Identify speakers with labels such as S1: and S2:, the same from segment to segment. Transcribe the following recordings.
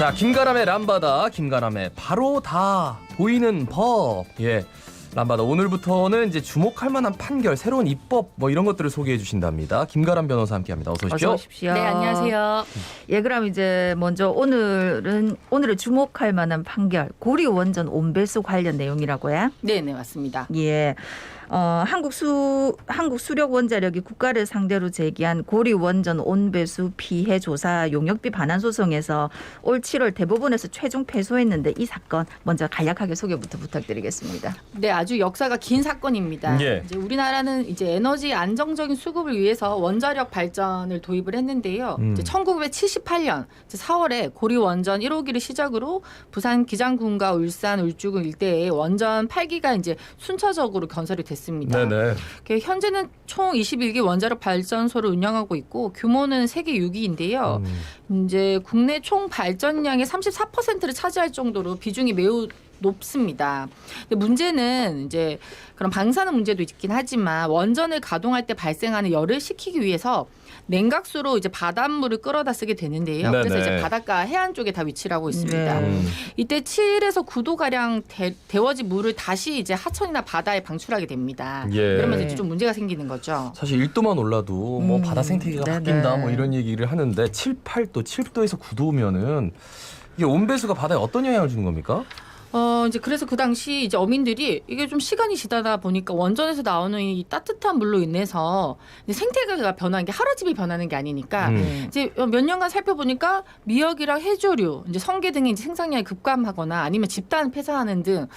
S1: 자, 김가람의 람바다, 김가람의 바로 다 보이는 법. 예, 람바다 오늘부터는 이제 주목할 만한 판결, 새로운 입법 뭐 이런 것들을 소개해 주신답니다. 김가람 변호사 함께합니다. 어서 오십시오.
S2: 어서 오십시오.
S3: 네, 안녕하세요.
S2: 예, 그럼 이제 먼저 오늘을 주목할 만한 판결, 고리 원전 온배수 관련 내용이라고요?
S3: 네, 맞습니다.
S2: 예. 한국 수력 원자력이 국가를 상대로 제기한 고리 원전 온배수 피해 조사 용역비 반환 소송에서 올 7월 대법원에서 최종 패소했는데 이 사건 먼저 간략하게 소개부터 부탁드리겠습니다.
S3: 네, 아주 역사가 긴 사건입니다.
S1: 예.
S3: 이제 우리나라는 이제 에너지 안정적인 수급을 위해서 원자력 발전을 도입을 했는데요. 이제 1978년 4월에 고리 원전 1호기를 시작으로 부산 기장군과 울산 울주군 일대에 원전 8기가 이제 순차적으로 건설이 됐습니다.
S1: 네네.
S3: 현재는 총 21개 원자력 발전소를 운영하고 있고 규모는 세계 6위인데요. 이제 국내 총 발전량의 34%를 차지할 정도로 비중이 매우 높습니다. 근데 문제는 이제 그런 방사능 문제도 있긴 하지만 원전을 가동할 때 발생하는 열을 식히기 위해서 냉각수로 이제 바닷물을 끌어다 쓰게 되는데요.
S1: 네네.
S3: 그래서 이제 바닷가 해안 쪽에 다 위치를 하고 있습니다. 이때 7에서 9도 가량 데워진 물을 다시 이제 하천이나 바다에 방출하게 됩니다.
S1: 예.
S3: 그러면 이제 좀 문제가 생기는 거죠.
S1: 사실 1도만 올라도 뭐 바다 생태계가
S2: 네네.
S1: 바뀐다 뭐 이런 얘기를 하는데 7, 8도, 7도에서 9도면은 이게 온배수가 바다에 어떤 영향을 주는 겁니까?
S3: 이제 그래서 그 당시 이제 어민들이 이게 좀 시간이 지나다 보니까 원전에서 나오는 이 따뜻한 물로 인해서 이제 생태계가 변하는 게 하루아침에 변하는 게 아니니까 이제 몇 년간 살펴보니까 미역이랑 해조류, 이제 성게 등의 이제 생산량이 급감하거나 아니면 집단 폐사하는 등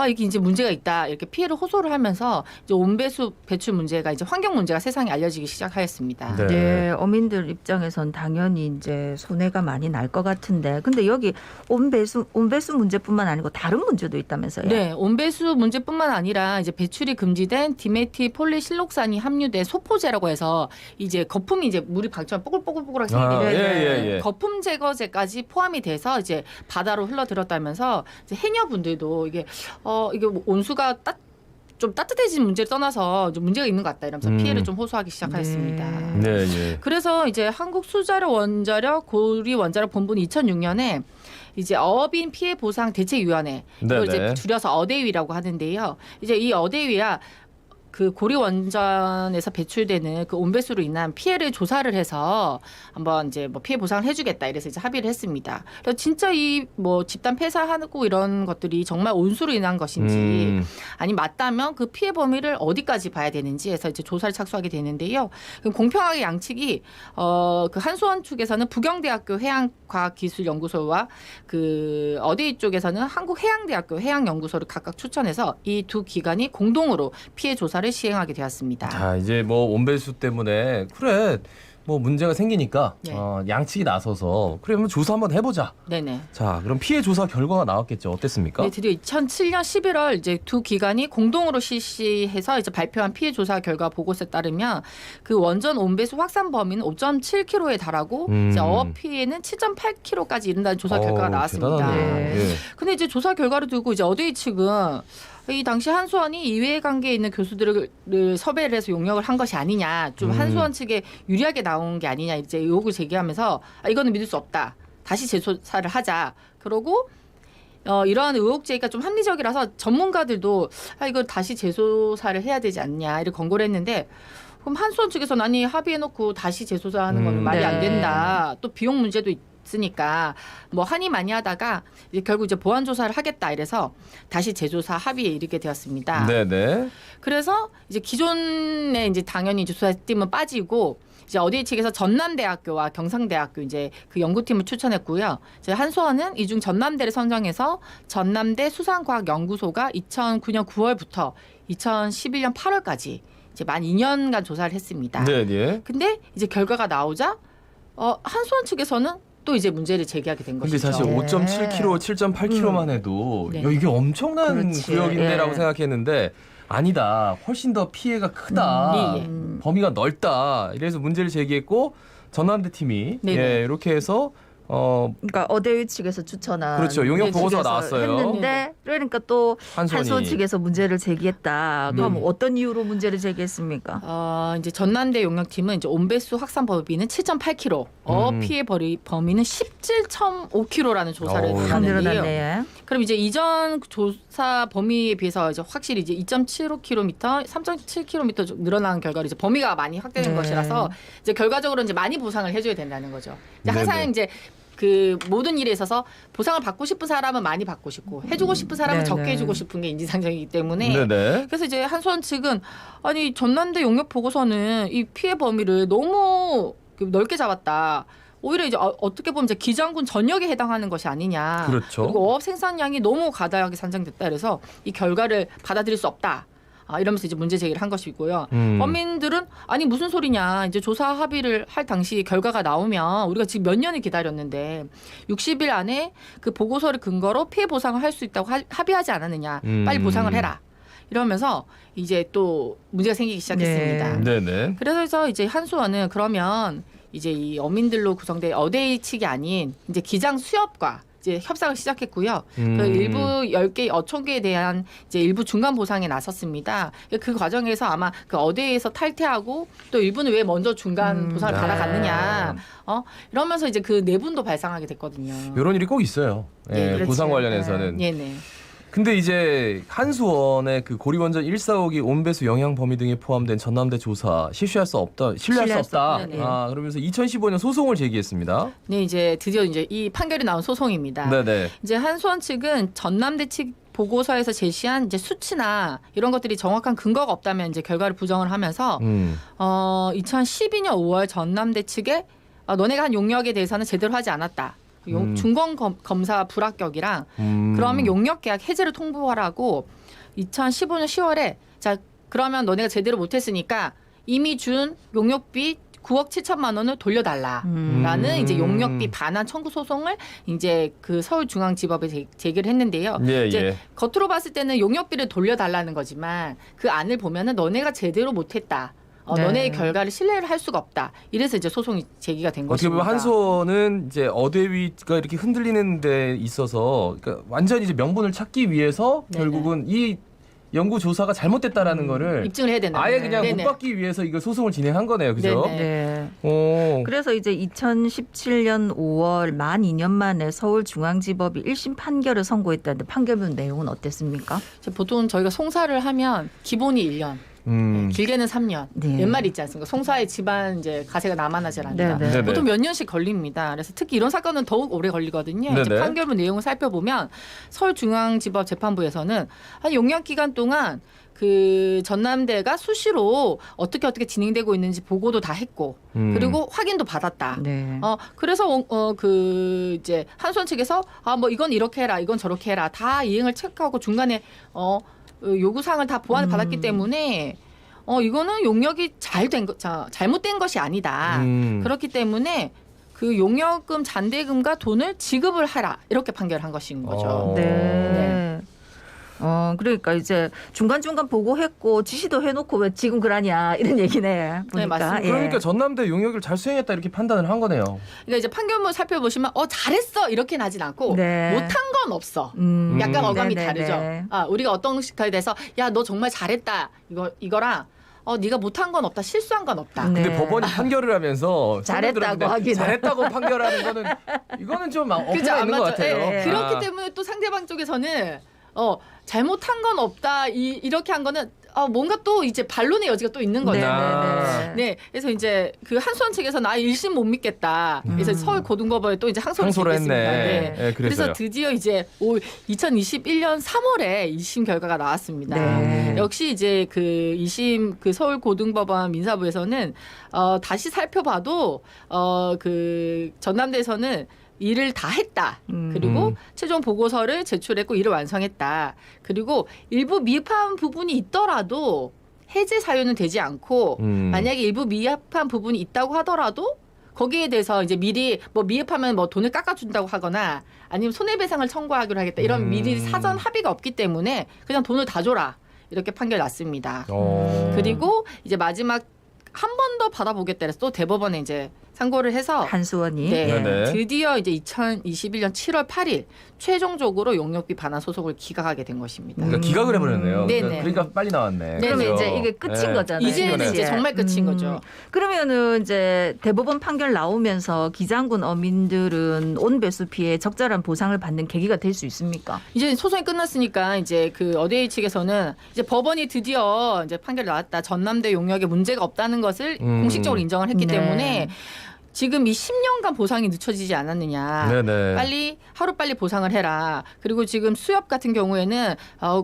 S3: 이게 이제 문제가 있다 이렇게 피해를 호소를 하면서 이제 온배수 배출 문제가 이제 환경 문제가 세상에 알려지기 시작하였습니다.
S1: 네.
S2: 네, 어민들 입장에선 당연히 이제 손해가 많이 날 것 같은데, 근데 여기 온배수 문제뿐만 아니고 다른 문제도 있다면서요?
S3: 네, 온배수 문제뿐만 아니라 이제 배출이 금지된 디메틸폴리실록산이 함유된 소포제라고 해서 이제 거품이 이제 물이 방처럼 뽀글뽀글뽀글하게 생기는 거품 제거제까지 포함이 돼서 이제 바다로 흘러들었다면서 이제 해녀분들도 이게 뭐 온수가 좀 따뜻해진 문제를 떠나서 좀 문제가 있는 것 같다 이러면서 피해를 좀 호소하기 시작하였습니다.
S1: 네, 예.
S3: 그래서 이제 한국수자력 원자력 고리 원자력 본부는 2006년에 이제 어업인 피해 보상 대책위원회 이걸 이제 줄여서 어대위라고 하는데요. 이제 이 어대위야 그 고리 원전에서 배출되는 그 온배수로 인한 피해를 조사를 해서 한번 이제 뭐 피해 보상을 해주겠다 이래서 이제 합의를 했습니다. 그래서 진짜 이 뭐 집단 폐사하고 이런 것들이 정말 온수로 인한 것인지 아니 맞다면 그 피해 범위를 어디까지 봐야 되는지 해서 이제 조사를 착수하게 되는데요. 그럼 공평하게 양측이 그 한수원 측에서는 부경대학교 해양과학기술연구소와 그 어데이 쪽에서는 한국해양대학교 해양연구소를 각각 추천해서 이 두 기관이 공동으로 피해 조사를 시행하게 되었습니다.
S1: 자, 이제 뭐 온배수 때문에 그래 뭐 문제가 생기니까
S3: 네.
S1: 양측이 나서서 그래 한번 조사 한번 해보자.
S3: 네네.
S1: 자, 그럼 피해 조사 결과가 나왔겠죠. 어땠습니까?
S3: 네, 드디어 2007년 11월 이제 두 기관이 공동으로 실시해서 이제 발표한 피해 조사 결과 보고서에 따르면 그 원전 온배수 확산 범위는 5.7km에 달하고 이제 어업 피해는 7.8km까지 이른다는 조사 결과가 나왔습니다.
S1: 대단하네요. 예.
S3: 근데 이제 조사 결과를 두고 이제 어데이 측은 이 당시 한수원이 이해관계에 있는 교수들을 섭외를 해서 용역을 한 것이 아니냐, 좀 한수원 측에 유리하게 나온 게 아니냐 이제 의혹을 제기하면서 이거는 믿을 수 없다. 다시 재조사를 하자. 그러고 이러한 의혹 제기가 좀 합리적이라서 전문가들도 이걸 다시 재조사를 해야 되지 않냐 이렇게 권고를 했는데. 그럼 한수원 측에서는 아니 합의해놓고 다시 재조사하는 건 말이 안 된다. 또 비용 문제도 있으니까 뭐 한이 많이 하다가 이제 결국 이제 보완 조사를 하겠다 이래서 다시 재조사 합의에 이르게 되었습니다.
S1: 네네.
S3: 그래서 이제 기존에 이제 당연히 이제 조사팀은 빠지고 이제 어데이 측에서 전남대학교와 경상대학교 이제 그 연구팀을 추천했고요. 이제 한수원은 이 중 전남대를 선정해서 전남대 수산과학연구소가 2009년 9월부터 2011년 8월까지 이제 만 2년간 조사를 했습니다.
S1: 네.
S3: 근데 이제 결과가 나오자 한수원 측에서는 또 이제 문제를 제기하게 된
S1: 근데
S3: 것이죠.
S1: 사실 5.7km, 7.8km만 해도
S3: 네.
S1: 야, 이게 엄청난
S2: 그렇지.
S1: 구역인데라고
S2: 예.
S1: 생각했는데 아니다. 훨씬 더 피해가 크다.
S3: 예.
S1: 범위가 넓다. 이래서 문제를 제기했고 전남대 팀이
S3: 네네.
S1: 예, 이렇게 해서
S2: 그러니까 어대위 측에서 추천한
S1: 그렇죠. 용역 보고서가
S2: 측에서
S1: 나왔어요.
S2: 했는데 그러니까 또
S1: 한수원이.
S2: 한수원 측에서 문제를 제기했다. 그럼 어떤 이유로 문제를 제기했습니까?
S3: 이제 전남대 용역팀은 이제 온배수 확산 범위는 7.8km, 피해 범위는 17.5km라는 조사를
S1: 어우.
S3: 내놨는데요.
S2: 늘어났네.
S3: 그럼 이제 이전 조사 범위에 비해서 이제 확실히 이제 2.75km, 3.7km 좀 늘어난 결과로 이제 범위가 많이 확대된
S2: 네.
S3: 것이라서 이제 결과적으로 이제 많이 보상을 해줘야 된다는 거죠. 이제 항상
S1: 네네.
S3: 이제 그 모든 일에 있어서 보상을 받고 싶은 사람은 많이 받고 싶고 해주고 싶은 사람은
S2: 네네.
S3: 적게 해주고 싶은 게 인지상정이기 때문에
S1: 네네.
S3: 그래서 이제 한수원 측은 아니 전남대 용역 보고서는 이 피해 범위를 너무 넓게 잡았다. 오히려 이제 어떻게 보면 이제 기장군 전역에 해당하는 것이 아니냐.
S1: 그렇죠.
S3: 그리고 어업 생산량이 너무 과다하게 산정됐다. 그래서 이 결과를 받아들일 수 없다. 이러면서 이제 문제 제기를 한 것이고요. 범인들은 아니 무슨 소리냐. 이제 조사 합의를 할 당시 결과가 나오면 우리가 지금 몇 년을 기다렸는데 60일 안에 그 보고서를 근거로 피해 보상을 할 수 있다고 합의하지 않았느냐. 빨리 보상을 해라. 이러면서 이제 또 문제가 생기기 시작했습니다.
S1: 네네.
S3: 그래서 이제 한수원은 그러면 이제 이 어민들로 구성된 어대위 측이 아닌 이제 기장 수협과 이제 협상을 시작했고요. 그 일부 10개 어촌계에 대한 이제 일부 중간 보상에 나섰습니다. 그 과정에서 아마 그 어대위에서 탈퇴하고 또 일부는 왜 먼저 중간 보상을 받아갔느냐. 이러면서 이제 그 내분도 발생하게 됐거든요.
S1: 이런 일이 꼭 있어요. 예,
S2: 그렇죠.
S1: 보상 관련해서는.
S3: 네네.
S1: 근데 이제 한수원의 그 고리원전 145기 온배수 영향 범위 등에 포함된 전남대 조사 신뢰할 수 없다.
S3: 네네.
S1: 그러면서 2015년 소송을 제기했습니다.
S3: 네, 이제 드디어 이제 이 판결이 나온 소송입니다.
S1: 네네.
S3: 이제 한수원 측은 전남대 측 보고서에서 제시한 이제 수치나 이런 것들이 정확한 근거가 없다면 이제 결과를 부정을 하면서 2012년 5월 전남대 측에 너네가 한 용역에 대해서는 제대로 하지 않았다. 중공 검사 불합격이랑 그러면 용역 계약 해제를 통보하라고 2015년 10월에 자 그러면 너네가 제대로 못했으니까 이미 준 용역비 9억 7천만 원을 돌려달라라는 이제 용역비 반환 청구 소송을 이제 그 서울중앙지법에 제기를 했는데요.
S1: 예,
S3: 이제
S1: 예.
S3: 겉으로 봤을 때는 용역비를 돌려달라는 거지만 그 안을 보면은 너네가 제대로 못했다.
S2: 네.
S3: 너네의 결과를 신뢰를 할 수가 없다. 이래서 이제 소송이 제기가 된
S1: 어떻게
S3: 것입니다.
S1: 보면 한수원은 이제 어대위가 이렇게 흔들리는 데 있어서 그러니까 완전히 이제 명분을 찾기 위해서
S3: 네네.
S1: 결국은 이 연구 조사가 잘못됐다라는 거를
S3: 입증을 해야 된다.
S1: 아예 그냥
S3: 네네.
S1: 못 받기 위해서 이거 소송을 진행한 거네요, 그죠?
S3: 네네.
S2: 네.
S1: 오.
S2: 그래서 이제 2017년 5월 만 2년 만에 서울중앙지법이 1심 판결을 선고했다는데 판결문 내용은 어땠습니까?
S3: 보통 저희가 송사를 하면 기본이 1년, 길게는 3년.
S2: 네.
S3: 옛말이 있지 않습니까? 송사의 집안 이제 가세가 남아나질 않는다.
S2: 네네.
S1: 네네.
S3: 보통 몇 년씩 걸립니다. 그래서 특히 이런 사건은 더욱 오래 걸리거든요. 이제
S1: 네네.
S3: 판결문 내용을 살펴보면 서울중앙지법 재판부에서는 한 용역 기간 동안 그 전남대가 수시로 어떻게 진행되고 있는지 보고도 다 했고 그리고 확인도 받았다.
S2: 네.
S3: 그래서 그 이제 한수원 측에서 뭐 이건 이렇게 해라, 이건 저렇게 해라 다 이행을 체크하고 중간에 요구사항을 다 보완을 받았기 때문에 이거는 용역이 잘못된 것이 아니다. 그렇기 때문에 그 용역금 잔대금과 돈을 지급을 하라 이렇게 판결한 것인 거죠.
S2: 네. 그러니까 이제 중간중간 보고했고 지시도 해놓고 왜 지금 그러냐 이런 얘기네. 보니까.
S3: 맞습니다.
S2: 예.
S1: 그러니까 전남대 용역을 잘 수행했다 이렇게 판단을 한 거네요.
S3: 그러니까 이제 판결문 살펴보시면 잘했어 이렇게 나진 않고
S2: 네.
S3: 못한 건 없어.
S2: 음.
S3: 약간 어감이
S2: 네네네.
S3: 다르죠. 우리가 어떤 식에 대해서 야 너 정말 잘했다 이거랑 네가 못한 건 없다 실수한 건 없다.
S2: 네.
S1: 근데 법원이 판결을 하면서
S2: 잘했다고
S1: 설명 들었는데
S2: 하기는.
S1: 잘했다고 판결하는 거는 이거는 좀
S3: 그죠?
S1: 어폐가
S3: 안
S1: 있는 것
S3: 맞죠?
S1: 같아요.
S3: 예, 예. 그렇기 때문에 또 상대방 쪽에서는 잘못한 건 없다 이렇게 한 거는 뭔가 또 이제 반론의 여지가 또 있는 거죠.
S2: 네네네.
S3: 네, 그래서 이제 그 한수원 측에서 나 1심 못 믿겠다. 그래서 서울 고등법원에 또 이제 항소를
S1: 항소를
S3: 했습니다.
S1: 했네. 네,
S3: 그래서
S1: 그래서요.
S3: 드디어 이제 2021년 3월에 2심 결과가 나왔습니다.
S2: 네.
S3: 역시 이제 그 2심 그 서울 고등법원 민사부에서는 다시 살펴봐도 그 전남대에서는 일을 다 했다. 그리고 최종 보고서를 제출했고 일을 완성했다. 그리고 일부 미흡한 부분이 있더라도 해제 사유는 되지 않고 만약에 일부 미흡한 부분이 있다고 하더라도 거기에 대해서 이제 미리 뭐 미흡하면 뭐 돈을 깎아준다고 하거나 아니면 손해배상을 청구하기로 하겠다. 이런 미리 사전 합의가 없기 때문에 그냥 돈을 다 줘라. 이렇게 판결 났습니다. 그리고 이제 마지막 한 번 더 받아보겠다 해서 또 대법원에 이제 상고를 해서
S2: 한수원이
S3: 네,
S1: 네네.
S3: 드디어 이제 2021년 7월 8일 최종적으로 용역비 반환 소송을 기각하게 된 것입니다.
S1: 그러니까 기각을 해버렸네요.
S3: 네네.
S1: 그러니까 빨리 나왔네.
S2: 그러면
S1: 그죠?
S2: 이제 이게 끝인
S1: 네.
S2: 거잖아요.
S3: 이제는
S1: 그러네.
S3: 이제 정말 끝인 거죠.
S2: 그러면은 이제 대법원 판결 나오면서 기장군 어민들은 온배수 피해 적절한 보상을 받는 계기가 될 수 있습니까?
S3: 이제 소송이 끝났으니까 이제 그 어데이 측에서는 이제 법원이 드디어 이제 판결이 나왔다. 전남대 용역에 문제가 없다는 것을 공식적으로 인정을 했기
S2: 네.
S3: 때문에 지금 이 10년간 보상이 늦춰지지 않았느냐.
S1: 네네.
S3: 하루빨리 보상을 해라. 그리고 지금 수협 같은 경우에는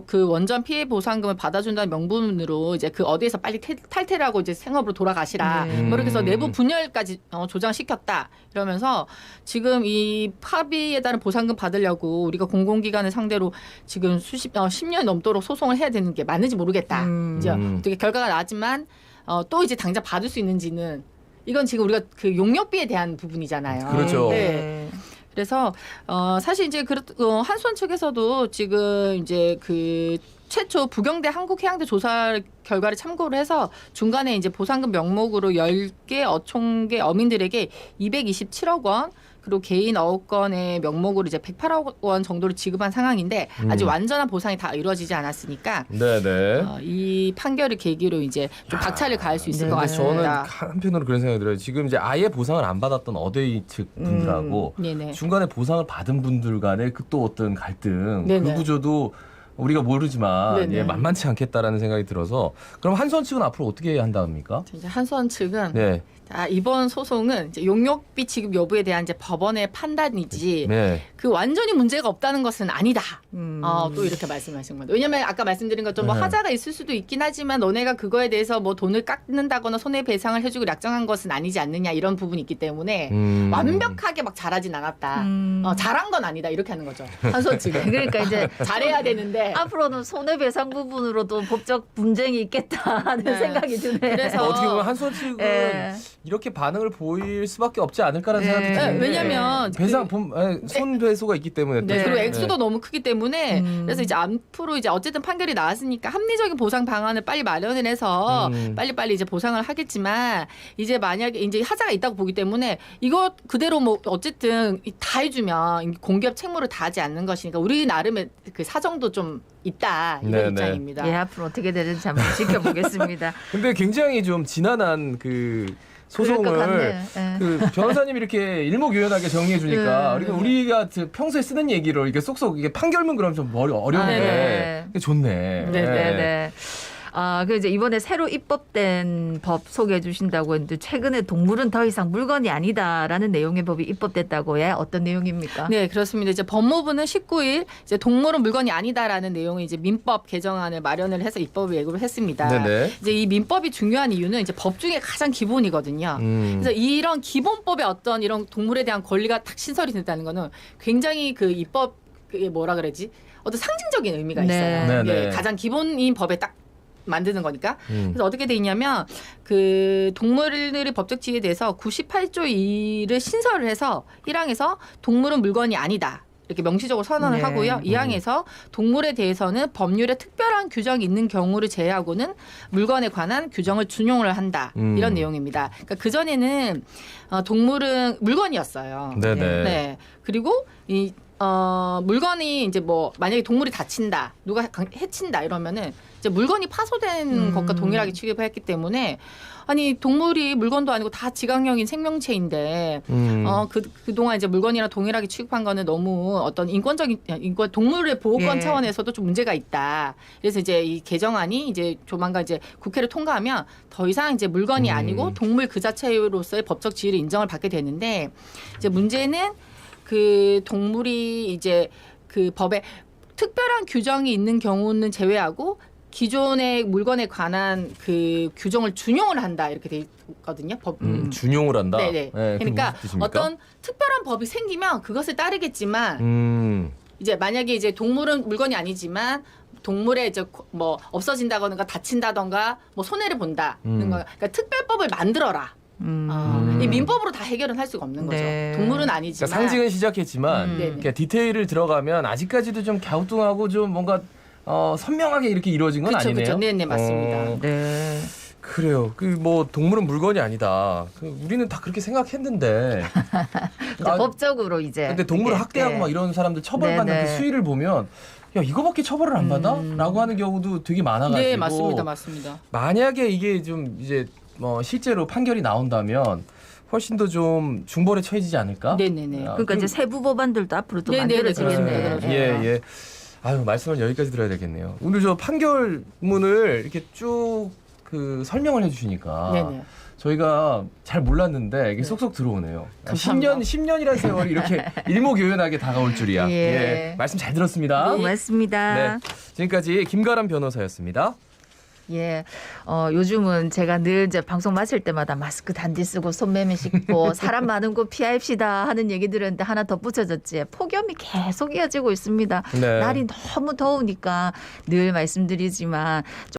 S3: 그 원전 피해 보상금을 받아준다는 명분으로 이제 그 어디에서 빨리 탈퇴를 하고 이제 생업으로 돌아가시라.
S2: 네.
S3: 뭐 이렇게 해서 내부 분열까지 조장시켰다. 이러면서 지금 이 합의에 따른 보상금 받으려고 우리가 공공기관을 상대로 지금 10년 넘도록 소송을 해야 되는 게 맞는지 모르겠다. 이제 어떻게 결과가 나왔지만 또 이제 당장 받을 수 있는지는 이건 지금 우리가 그 용역비에 대한 부분이잖아요.
S1: 그렇죠.
S3: 네. 그래서 사실 이제 한수원 측에서도 지금 이제 그 최초 부경대 한국해양대 조사 결과를 참고를 해서 중간에 이제 보상금 명목으로 10개 어촌계 어민들에게 227억 원 그리고 개인 어업권의 명목으로 이제 108억 원 정도를 지급한 상황인데 아직 완전한 보상이 다 이루어지지 않았으니까
S1: 네네.
S3: 이 판결을 계기로 이제 좀 박차를 가할 수 있을 것
S1: 근데 저는
S3: 같습니다.
S1: 한편으로 그런 생각이 들어요. 지금 이제 아예 보상을 안 받았던 어데이 측 분들하고
S3: 네네.
S1: 중간에 보상을 받은 분들 간의 그 또 어떤 갈등,
S3: 네네.
S1: 그 구조도 우리가 모르지만
S3: 네네.
S1: 만만치 않겠다라는 생각이 들어서 그럼 한수원 측은 앞으로 어떻게 해야 한답니까?
S3: 이제 한수원 측은
S1: 네.
S3: 이번 소송은 이제 용역비 지급 여부에 대한 이제 법원의 판단이지
S1: 네.
S3: 그 완전히 문제가 없다는 것은 아니다.
S2: 음.
S3: 또 이렇게 말씀하신 겁니다. 왜냐하면 아까 말씀드린 것처럼 뭐
S1: 네.
S3: 하자가 있을 수도 있긴 하지만 너네가 그거에 대해서 뭐 돈을 깎는다거나 손해배상을 해주고 약정한 것은 아니지 않느냐 이런 부분이 있기 때문에 완벽하게 막 잘하진 않았다. 잘한 건 아니다 이렇게 하는 거죠. 한수원 측은.
S2: 그러니까 이제
S3: 잘해야 되는데
S2: 앞으로는 손해배상 부분으로도 법적 분쟁이 있겠다는
S3: 네.
S2: 생각이 드네요.
S3: 그래서
S1: 어떻게 보면 한수원 측은
S2: 예.
S1: 이렇게 반응을 보일 수밖에 없지 않을까라는
S2: 네.
S1: 생각이 드는데
S3: 왜냐면
S1: 배상 손배소가 있기 때문에 또.
S3: 네. 그리고
S1: 네.
S3: 액수도 너무 크기 때문에 그래서 이제 앞으로 이제 어쨌든 판결이 나왔으니까 합리적인 보상 방안을 빨리 마련을 해서 빨리빨리 이제 보상을 하겠지만 이제 만약에 이제 하자가 있다고 보기 때문에 이거 그대로 뭐 어쨌든 다 해주면 공기업 책무를 다하지 않는 것이니까 우리 나름의 그 사정도 좀 있다 이런
S1: 네네.
S3: 입장입니다.
S2: 예, 앞으로 어떻게 되는지 한번 지켜보겠습니다.
S1: 근데 굉장히 좀 지난한 그
S2: 그럴 것
S1: 소송을
S2: 같네요. 예.
S1: 그 변호사님이 이렇게 일목요연하게 정리해 주니까
S2: 네.
S1: 그러니까 우리가 평소에 쓰는 얘기를 이렇게 쏙쏙 이게 판결문 그러면 좀 어려운데
S2: 네.
S1: 이게 좋네.
S2: 네네네. 그 이제 이번에 새로 입법된 법 소개해 주신다고 했는데 최근에 동물은 더 이상 물건이 아니다라는 내용의 법이 입법됐다고 해 어떤 내용입니까?
S3: 네, 그렇습니다. 이제 법무부는 19일 이제 동물은 물건이 아니다라는 내용의 이제 민법 개정안을 마련을 해서 입법을 예고를 했습니다.
S1: 네네.
S3: 이제 이 민법이 중요한 이유는 이제 법 중에 가장 기본이거든요. 그래서 이런 기본법의 어떤 이런 동물에 대한 권리가 딱 신설이 된다는 거는 굉장히 그 입법 그게 뭐라 그러지? 어떤 상징적인 의미가
S2: 네.
S3: 있어요.
S1: 네네.
S3: 예, 가장 기본인 법에 딱 만드는 거니까. 그래서 어떻게 돼 있냐면 그 동물의 법적 지위에 대해서 98조 2를 신설을 해서 1항에서 동물은 물건이 아니다. 이렇게 명시적으로 선언을
S2: 네.
S3: 하고요. 2항에서 동물에 대해서는 법률에 특별한 규정이 있는 경우를 제외하고는 물건에 관한 규정을 준용을 한다. 이런 내용입니다. 그러니까 그전에는 동물은 물건이었어요.
S1: 네네.
S3: 네. 그리고 이 물건이 이제 뭐 만약에 동물이 다친다, 누가 해친다 이러면은 이제 물건이 파손된 것과 동일하게 취급을 했기 때문에 아니 동물이 물건도 아니고 다 지각형인 생명체인데 그동안 이제 물건이랑 동일하게 취급한 거는 너무 어떤 동물의 보호권
S2: 예.
S3: 차원에서도 좀 문제가 있다. 그래서 이제 이 개정안이 이제 조만간 이제 국회를 통과하면 더 이상 이제 물건이 아니고 동물 그 자체로서의 법적 지위를 인정을 받게 되는데 이제 문제는 그 동물이 이제 그 법에 특별한 규정이 있는 경우는 제외하고 기존의 물건에 관한 그 규정을 준용을 한다 이렇게 돼 있거든요. 법.
S1: 준용을 한다.
S3: 네네.
S1: 네, 그게
S3: 그러니까
S1: 무슨 뜻입니까?
S3: 어떤 특별한 법이 생기면 그것을 따르겠지만 이제 만약에 이제 동물은 물건이 아니지만 동물에 이제 뭐 없어진다거나 다친다던가 뭐 손해를 본다는 거. 그러니까 특별법을 만들어라. 이 민법으로 다 해결은 할 수가 없는 거죠.
S2: 네.
S3: 동물은 아니지만.
S1: 그러니까 상징은 시작했지만
S3: 네네.
S1: 그러니까 디테일을 들어가면 아직까지도 좀 갸우뚱하고 좀 뭔가 선명하게 이렇게 이루어진 건
S3: 그쵸,
S1: 아니네요.
S3: 그쵸. 네네, 맞습니다.
S2: 네.
S1: 그래요. 그 뭐 동물은 물건이 아니다. 우리는 다 그렇게 생각했는데.
S2: 이제 법적으로 이제.
S1: 근데 동물을
S2: 이게,
S1: 학대하고
S2: 네.
S1: 막 이런 사람들 처벌받는
S2: 네네.
S1: 그 수위를 보면 야 이거밖에 처벌을 안 받아? 라고 하는 경우도 되게 많아가지고.
S3: 네, 맞습니다, 맞습니다.
S1: 만약에 이게 좀 이제 뭐 실제로 판결이 나온다면 훨씬 더 좀 중벌에 처해지지 않을까?
S3: 네네네.
S2: 그러니까 이제 세부 법안들도 앞으로 또
S3: 네네네,
S2: 만들어지겠네.
S3: 그렇죠.
S1: 예. 아유 말씀을 여기까지 들어야 되겠네요. 오늘 저 판결문을 이렇게 쭉 그 설명을 해주시니까
S3: 네네.
S1: 저희가 잘 몰랐는데 이게
S3: 네.
S1: 쏙쏙 들어오네요.
S3: 감사합니다.
S1: 10년이라는 세월이 이렇게 일목요연하게 다가올 줄이야.
S2: 예.
S1: 말씀 잘 들었습니다.
S2: 고맙습니다.
S1: 네. 지금까지 김가람 변호사였습니다.
S2: 예, 요즘은 제가 늘 이제 방송 마칠 때마다 마스크 단디 쓰고 손매매 씻고 사람 많은 곳 피합시다 하는 얘기 들었는데 하나 덧붙여졌지. 폭염이 계속 이어지고 있습니다.
S1: 네.
S2: 날이 너무 더우니까 늘 말씀드리지만